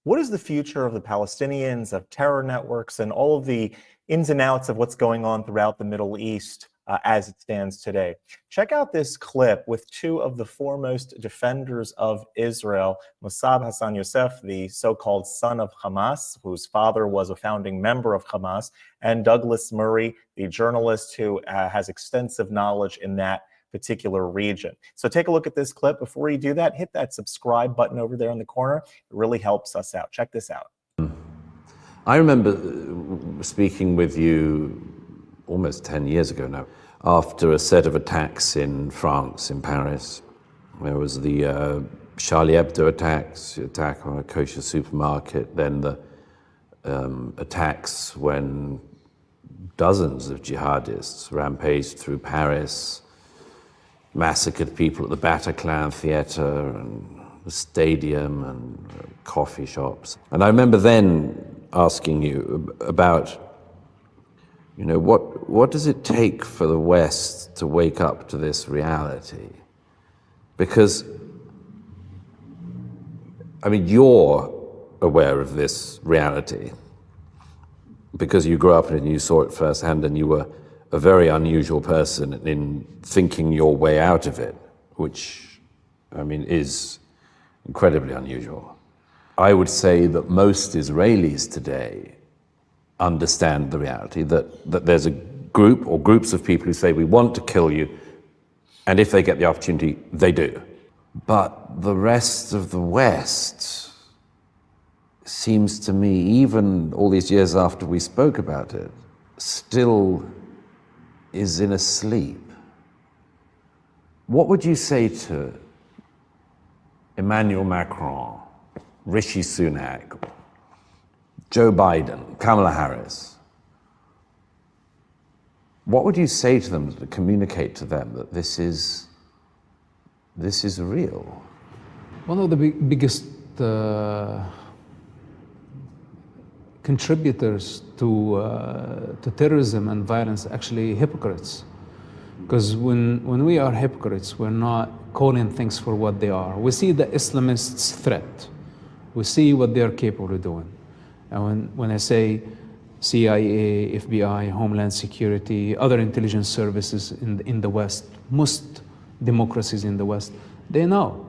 What is the future of the Palestinians, of terror networks, and all of the ins and outs of what's going on throughout the Middle East as it stands today? Check out this clip with two of the foremost defenders of Israel, Mosab Hassan Yousef, the so-called son of Hamas, whose father was a founding member of Hamas, and Douglas Murray, the journalist who has extensive knowledge in that particular region. So take a look at this clip. Before you do that, hit that subscribe button over there in the corner. It really helps us out. Check this out. I remember speaking with you almost 10 years ago now, after a set of attacks in France, in Paris. There was the Charlie Hebdo attacks, the attack on a kosher supermarket, then the attacks when dozens of jihadists rampaged through Paris, massacred people at the Bataclan Theatre and the stadium and coffee shops. And I remember then asking you about, you know, what does it take for the West to wake up to this reality? Because, I mean, you're aware of this reality because you grew up in it and you saw it firsthand, and you were a very unusual person in thinking your way out of it, which, I mean, is incredibly unusual. I would say that most Israelis today understand the reality that there's a group or groups of people who say, we want to kill you, and if they get the opportunity, they do. But the rest of the West seems to me, even all these years after we spoke about it, still is in a sleep. What would you say to Emmanuel Macron, Rishi Sunak, Joe Biden, Kamala Harris? What would you say to them to communicate to them that this is real? One of the biggest contributors to terrorism and violence, actually hypocrites. Because when we are hypocrites, we're not calling things for what they are. We see the Islamists' threat. We see what they're capable of doing. And when I say CIA, FBI, Homeland Security, other intelligence services in the West, most democracies in the West, they know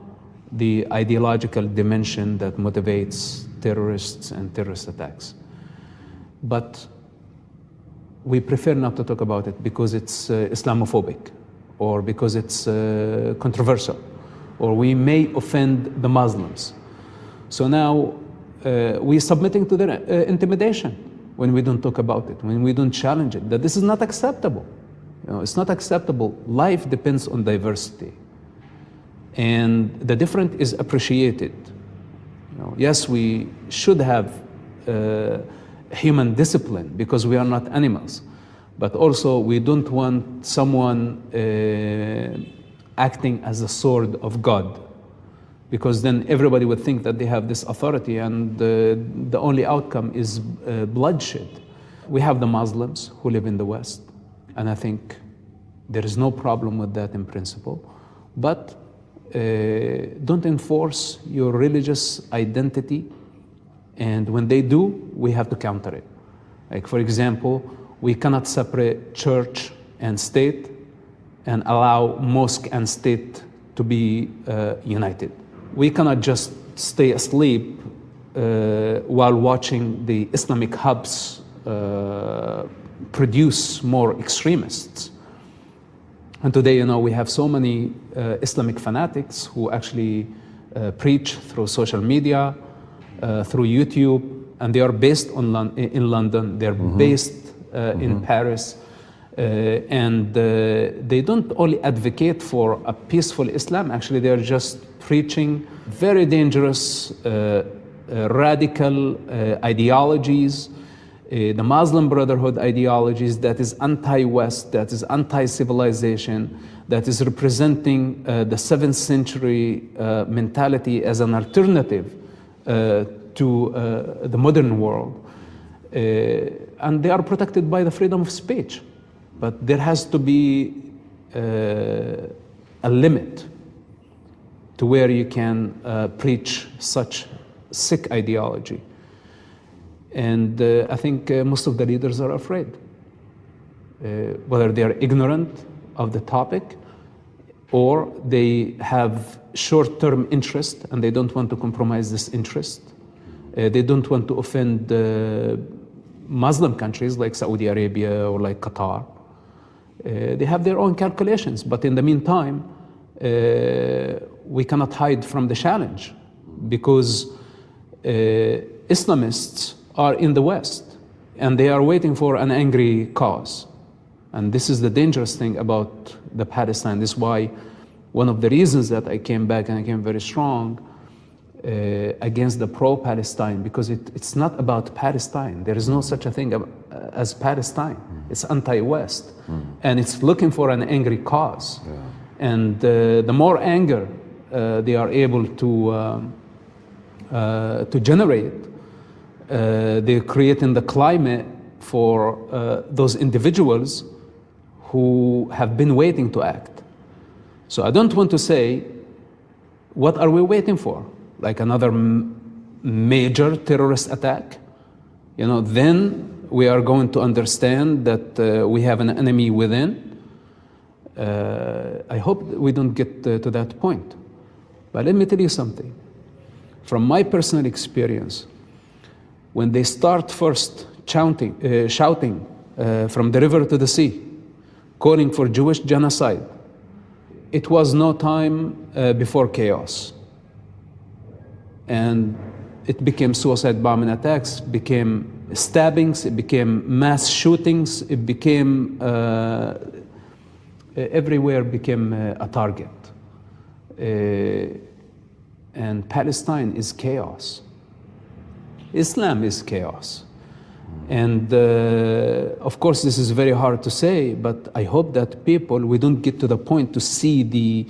the ideological dimension that motivates terrorists and terrorist attacks. But we prefer not to talk about it because it's Islamophobic, or because it's controversial, or we may offend the Muslims. So now we're submitting to their intimidation when we don't talk about it, when we don't challenge it, that this is not acceptable. You know, it's not acceptable. Life depends on diversity, and the different is appreciated. You know, yes, we should have human discipline because we are not animals, but also we don't want someone acting as a sword of God, because then everybody would think that they have this authority, and the only outcome is bloodshed. We have the Muslims who live in the West, and I think there is no problem with that in principle, but don't enforce your religious identity. And when they do, we have to counter it. Like, for example, we cannot separate church and state and allow mosque and state to be united. We cannot just stay asleep while watching the Islamic hubs produce more extremists. And today, you know, we have so many Islamic fanatics who actually preach through social media, through YouTube, and they are based in London, they're based in Paris, and they don't only advocate for a peaceful Islam, actually they're just preaching very dangerous, radical ideologies, the Muslim Brotherhood ideologies that is anti-West, that is anti-civilization, that is representing the 7th century mentality as an alternative to the modern world. And they are protected by the freedom of speech. But there has to be a limit to where you can preach such sick ideology. And I think most of the leaders are afraid, whether they are ignorant of the topic or they have short-term interest and they don't want to compromise this interest. They don't want to offend Muslim countries like Saudi Arabia or like Qatar. They have their own calculations, but in the meantime, we cannot hide from the challenge because Islamists are in the West and they are waiting for an angry cause. And this is the dangerous thing about the Palestine. This is why one of the reasons that I came back and I came very strong against the pro-Palestine, because it's not about Palestine. There is no such a thing as Palestine. It's anti-West, and it's looking for an angry cause. Yeah. And the more anger they are able to generate, they're creating the climate for those individuals who have been waiting to act. So I don't want to say, what are we waiting for? Like another major terrorist attack? You know, then we are going to understand that we have an enemy within. I hope we don't get to that point. But let me tell you something. From my personal experience, when they start first shouting from the river to the sea, calling for Jewish genocide, it was no time before chaos. And it became suicide bombing attacks, became stabbings, it became mass shootings, it became, everywhere became a target. And Palestine is chaos. Islam is chaos. And of course, this is very hard to say, but I hope that people, we don't get to the point to see the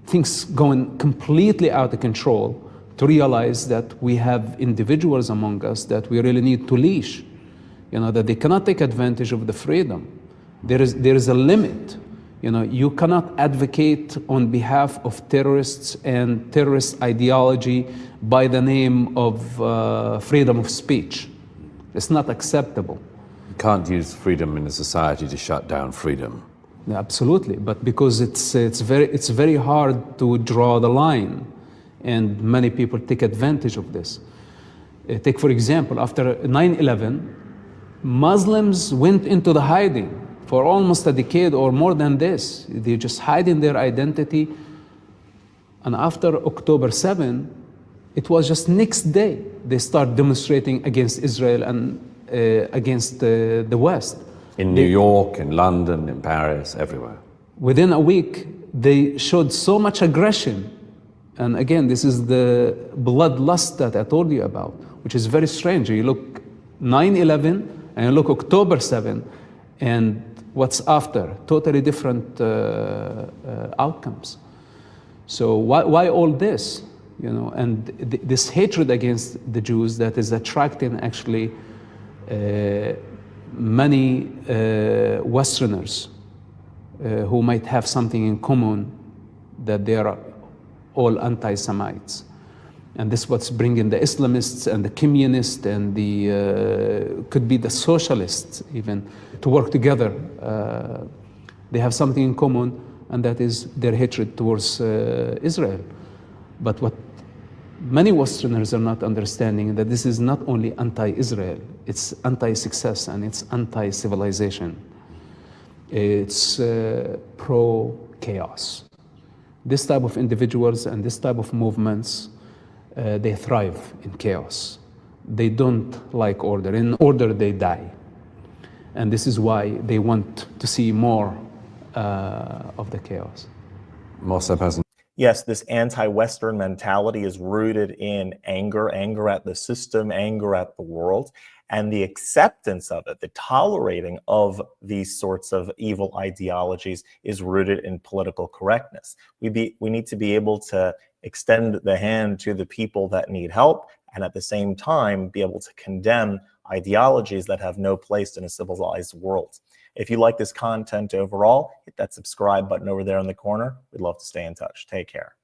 things going completely out of control, to realize that we have individuals among us that we really need to leash, you know, that they cannot take advantage of the freedom. There is a limit. You know, you cannot advocate on behalf of terrorists and terrorist ideology by the name of freedom of speech. It's not acceptable. You can't use freedom in a society to shut down freedom. Yeah, absolutely, but because it's very hard to draw the line, and many people take advantage of this. Take for example, after 9/11, Muslims went into the hiding for almost a decade or more than this. They just hiding their identity, and after October 7, it was just next day they start demonstrating against Israel and against the West. In New York, in London, in Paris, everywhere. Within a week, they showed so much aggression. And again, this is the bloodlust that I told you about, which is very strange. You look 9/11 and you look October 7, and what's after? Totally different outcomes. So why all this? You know, and this hatred against the Jews that is attracting actually many Westerners who might have something in common, that they are all anti-Semites. And this is what's bringing the Islamists and the communists and the, could be the socialists even, to work together. They have something in common, and that is their hatred towards Israel. But what many Westerners are not understanding, that this is not only anti-Israel, it's anti-success and it's anti-civilization. It's pro-chaos. This type of individuals and this type of movements, they thrive in chaos. They don't like order. In order, they die. And this is why they want to see more of the chaos. Mosab Hassan. Yes, this anti-Western mentality is rooted in anger at the system, anger at the world, and the acceptance of it, the tolerating of these sorts of evil ideologies is rooted in political correctness. We need to be able to extend the hand to the people that need help, and at the same time be able to condemn ideologies that have no place in a civilized world. If you like this content overall, hit that subscribe button over there in the corner. We'd love to stay in touch. Take care.